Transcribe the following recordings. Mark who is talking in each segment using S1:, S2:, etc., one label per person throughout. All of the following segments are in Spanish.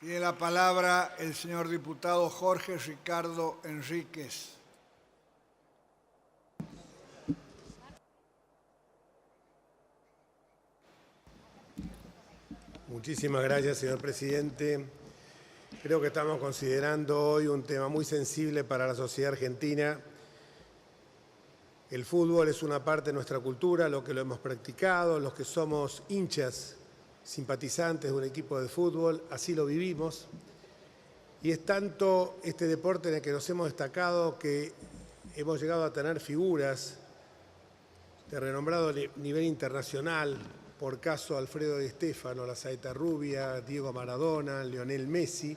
S1: Tiene la palabra el señor diputado Jorge Ricardo Enríquez.
S2: Muchísimas gracias, señor presidente. Creo que estamos considerando hoy un tema muy sensible para la sociedad argentina. El fútbol es una parte de nuestra cultura, lo que lo hemos practicado, los que somos hinchas, simpatizantes de un equipo de fútbol, así lo vivimos. Y es tanto este deporte en el que nos hemos destacado que hemos llegado a tener figuras de renombrado nivel internacional, por caso Alfredo Di Stéfano, la Saeta Rubia, Diego Maradona, Lionel Messi,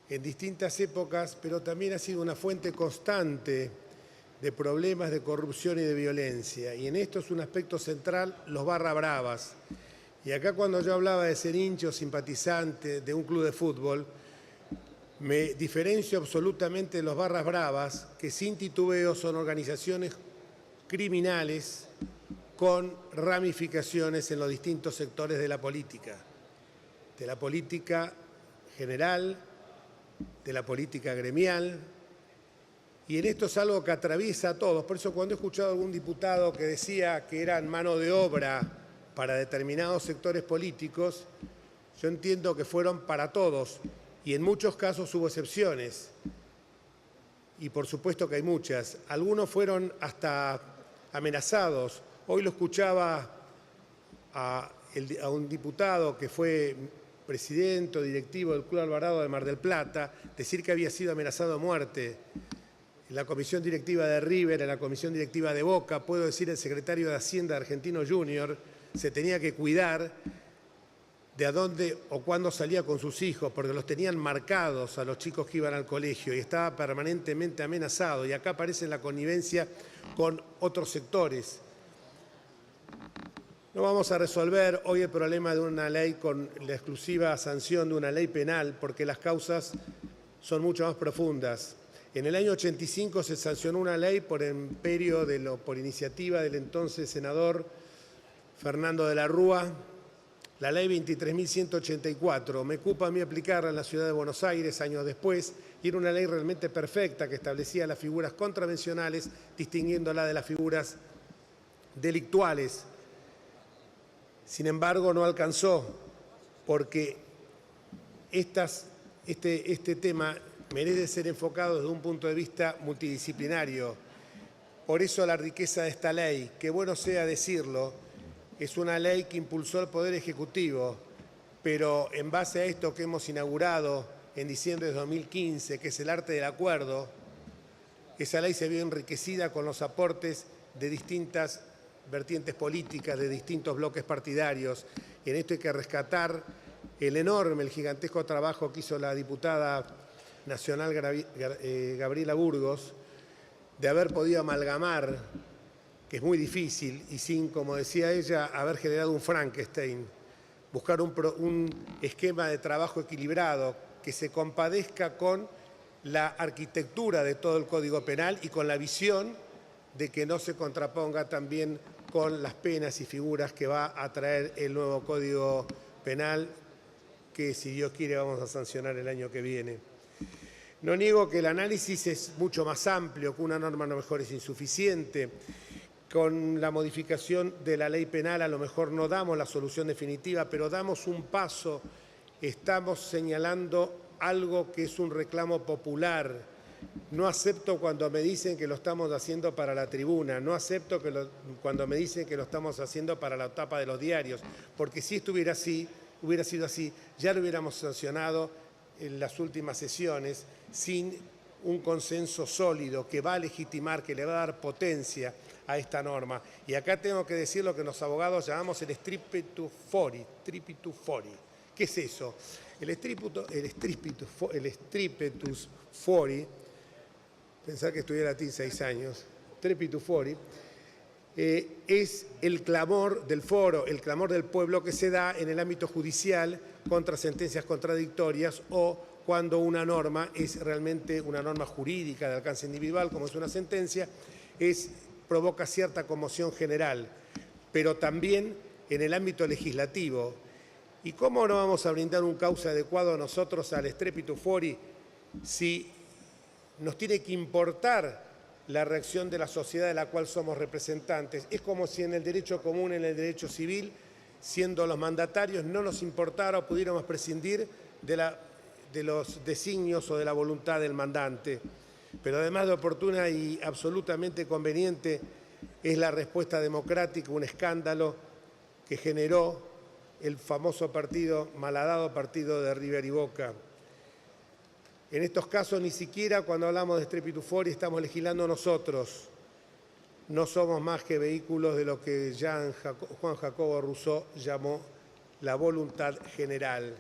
S2: en distintas épocas, pero también ha sido una fuente constante de problemas de corrupción y de violencia. Y en esto es un aspecto central, los barra bravas. Y acá cuando yo hablaba de ser hincha o simpatizante de un club de fútbol, me diferencio absolutamente de los barras bravas, que sin titubeo son organizaciones criminales con ramificaciones en los distintos sectores de la política general, de la política gremial, y en esto es algo que atraviesa a todos. Por eso cuando he escuchado a algún diputado que decía que eran mano de obra para determinados sectores políticos, yo entiendo que fueron para todos, y en muchos casos hubo excepciones, y por supuesto que hay muchas. Algunos fueron hasta amenazados. Hoy lo escuchaba a un diputado que fue presidente o directivo del Club Alvarado de Mar del Plata decir que había sido amenazado de muerte. En la comisión directiva de River, en la comisión directiva de Boca, puedo decir el secretario de Hacienda Argentino Junior se tenía que cuidar de a dónde o cuándo salía con sus hijos, porque los tenían marcados a los chicos que iban al colegio y estaba permanentemente amenazado. Y acá aparece la connivencia con otros sectores. No vamos a resolver hoy el problema de una ley con la exclusiva sanción de una ley penal, porque las causas son mucho más profundas. En el año 85 se sancionó una ley por iniciativa del entonces senador Fernando de la Rúa, la ley 23.184. Me ocupa a mí aplicarla en la ciudad de Buenos Aires años después, y era una ley realmente perfecta que establecía las figuras contravencionales, distinguiéndola de las figuras delictuales. Sin embargo, no alcanzó, porque este tema merece ser enfocado desde un punto de vista multidisciplinario. Por eso la riqueza de esta ley, que bueno sea decirlo, es una ley que impulsó el Poder Ejecutivo, pero en base a esto que hemos inaugurado en diciembre de 2015, que es el arte del acuerdo, esa ley se vio enriquecida con los aportes de distintas vertientes políticas, de distintos bloques partidarios. En esto hay que rescatar el gigantesco trabajo que hizo la diputada nacional Gabriela Burgos, de haber podido amalgamar, que es muy difícil, y sin, como decía ella, haber generado un Frankenstein, buscar un esquema de trabajo equilibrado que se compadezca con la arquitectura de todo el Código Penal y con la visión de que no se contraponga también con las penas y figuras que va a traer el nuevo Código Penal, que si Dios quiere vamos a sancionar el año que viene. No niego que el análisis es mucho más amplio, que una norma a lo mejor es insuficiente. Con la modificación de la ley penal a lo mejor no damos la solución definitiva, pero damos un paso, estamos señalando algo que es un reclamo popular. No acepto cuando me dicen que lo estamos haciendo para la tribuna, no acepto cuando me dicen que lo estamos haciendo para la tapa de los diarios, porque si esto hubiera sido así, ya lo hubiéramos sancionado en las últimas sesiones sin un consenso sólido que va a legitimar, que le va a dar potencia a esta norma. Y acá tengo que decir lo que los abogados llamamos el stripitus fori. ¿Qué es eso? El stripitus fori, pensar que estudié latín 6 años, stripitus fori, es el clamor del foro, el clamor del pueblo que se da en el ámbito judicial contra sentencias contradictorias o cuando una norma es realmente una norma jurídica de alcance individual, como es una sentencia, provoca cierta conmoción general, pero también en el ámbito legislativo. ¿Y cómo no vamos a brindar un cauce adecuado nosotros al Strepito Fori si nos tiene que importar la reacción de la sociedad de la cual somos representantes? Es como si en el derecho común, en el derecho civil, siendo los mandatarios, no nos importara o pudiéramos prescindir de los designios o de la voluntad del mandante. Pero además de oportuna y absolutamente conveniente es la respuesta democrática, un escándalo que generó el famoso malhadado partido de River y Boca. En estos casos ni siquiera cuando hablamos de Strepito Fori estamos legislando nosotros. No somos más que vehículos de lo que Juan Jacobo Rousseau llamó la voluntad general.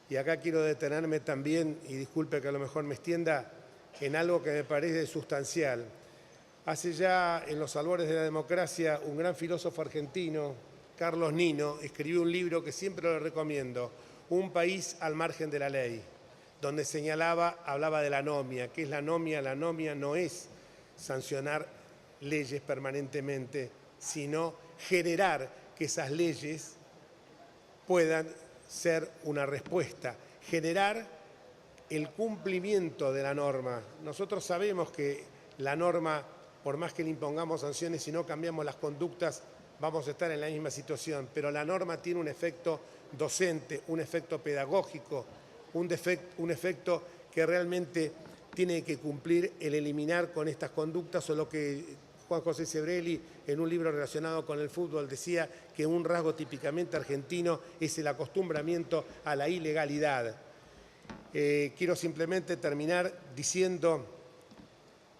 S2: Y acá quiero detenerme también, y disculpe que a lo mejor me extienda, en algo que me parece sustancial. Hace ya en los albores de la democracia un gran filósofo argentino, Carlos Nino, escribió un libro que siempre lo recomiendo, Un país al margen de la ley, donde hablaba de la anomia. ¿Qué es la anomia? La anomia no es sancionar leyes permanentemente, sino generar que esas leyes puedan ser una respuesta, generar el cumplimiento de la norma. Nosotros sabemos que la norma, por más que le impongamos sanciones, si no cambiamos las conductas, vamos a estar en la misma situación, pero la norma tiene un efecto docente, un efecto pedagógico, un efecto que realmente tiene que cumplir el eliminar con estas conductas, o lo que Juan José Sebrelli, en un libro relacionado con el fútbol, decía que un rasgo típicamente argentino es el acostumbramiento a la ilegalidad. Quiero simplemente terminar diciendo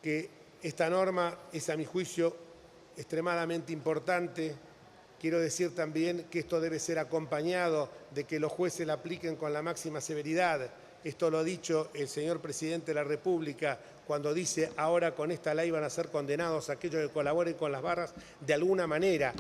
S2: que esta norma es, a mi juicio, extremadamente importante. Quiero decir también que esto debe ser acompañado de que los jueces la apliquen con la máxima severidad. Esto lo ha dicho el señor presidente de la República cuando dice: ahora con esta ley van a ser condenados aquellos que colaboren con las barras de alguna manera.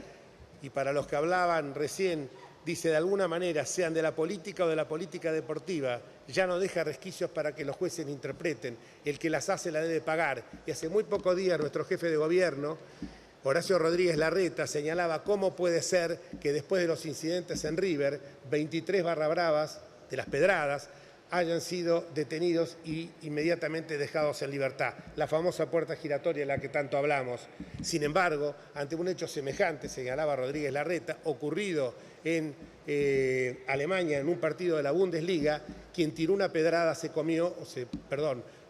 S2: Y para los que hablaban recién, dice de alguna manera, sean de la política o de la política deportiva, ya no deja resquicios para que los jueces interpreten. El que las hace la debe pagar. Y hace muy pocos días nuestro jefe de gobierno, Horacio Rodríguez Larreta, señalaba cómo puede ser que después de los incidentes en River, 23 barra bravas de las Pedradas hayan sido detenidos y inmediatamente dejados en libertad. La famosa puerta giratoria de la que tanto hablamos. Sin embargo, ante un hecho semejante, señalaba Rodríguez Larreta, ocurrido en Alemania en un partido de la Bundesliga, quien tiró una pedrada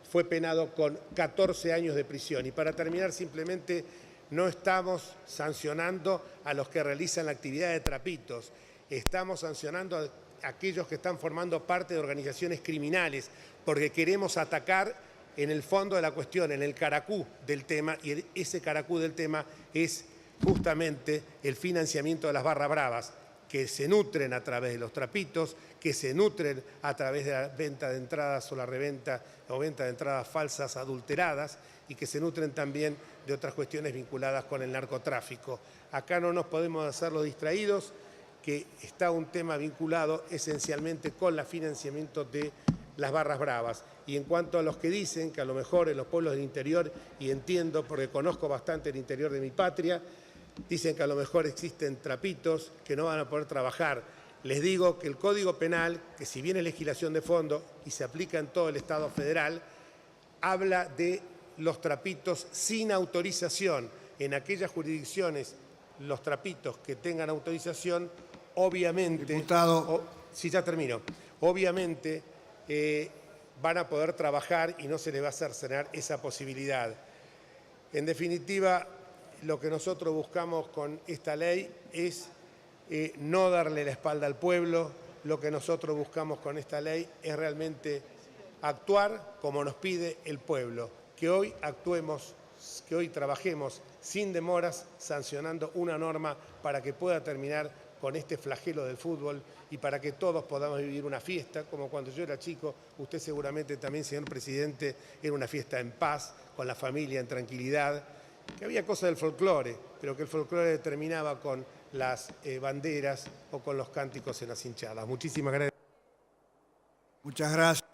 S2: fue penado con 14 años de prisión. Y para terminar, simplemente, no estamos sancionando a los que realizan la actividad de trapitos, estamos sancionando a aquellos que están formando parte de organizaciones criminales, porque queremos atacar en el fondo de la cuestión, en el caracú del tema, y ese caracú del tema es justamente el financiamiento de las barras bravas, que se nutren a través de los trapitos, que se nutren a través de la venta de entradas o la reventa o venta de entradas falsas, adulteradas, y que se nutren también de otras cuestiones vinculadas con el narcotráfico. Acá no nos podemos hacer los distraídos, que está un tema vinculado esencialmente con el financiamiento de las barras bravas. Y en cuanto a los que dicen que a lo mejor en los pueblos del interior, y entiendo porque conozco bastante el interior de mi patria, dicen que a lo mejor existen trapitos que no van a poder trabajar. Les digo que el Código Penal, que si bien es legislación de fondo y se aplica en todo el Estado federal, habla de los trapitos sin autorización. En aquellas jurisdicciones, los trapitos que tengan autorización, obviamente,
S1: Diputado.
S2: sí, ya termino, obviamente van a poder trabajar y no se les va a cercenar esa posibilidad. En definitiva, lo que nosotros buscamos con esta ley es no darle la espalda al pueblo. Lo que nosotros buscamos con esta ley es realmente actuar como nos pide el pueblo, que hoy actuemos, que hoy trabajemos sin demoras, sancionando una norma para que pueda terminar con este flagelo del fútbol y para que todos podamos vivir una fiesta, como cuando yo era chico, usted seguramente también, señor presidente, era una fiesta en paz, con la familia, en tranquilidad, que había cosas del folclore, pero que el folclore terminaba con las banderas o con los cánticos en las hinchadas. Muchísimas gracias.
S1: Muchas gracias.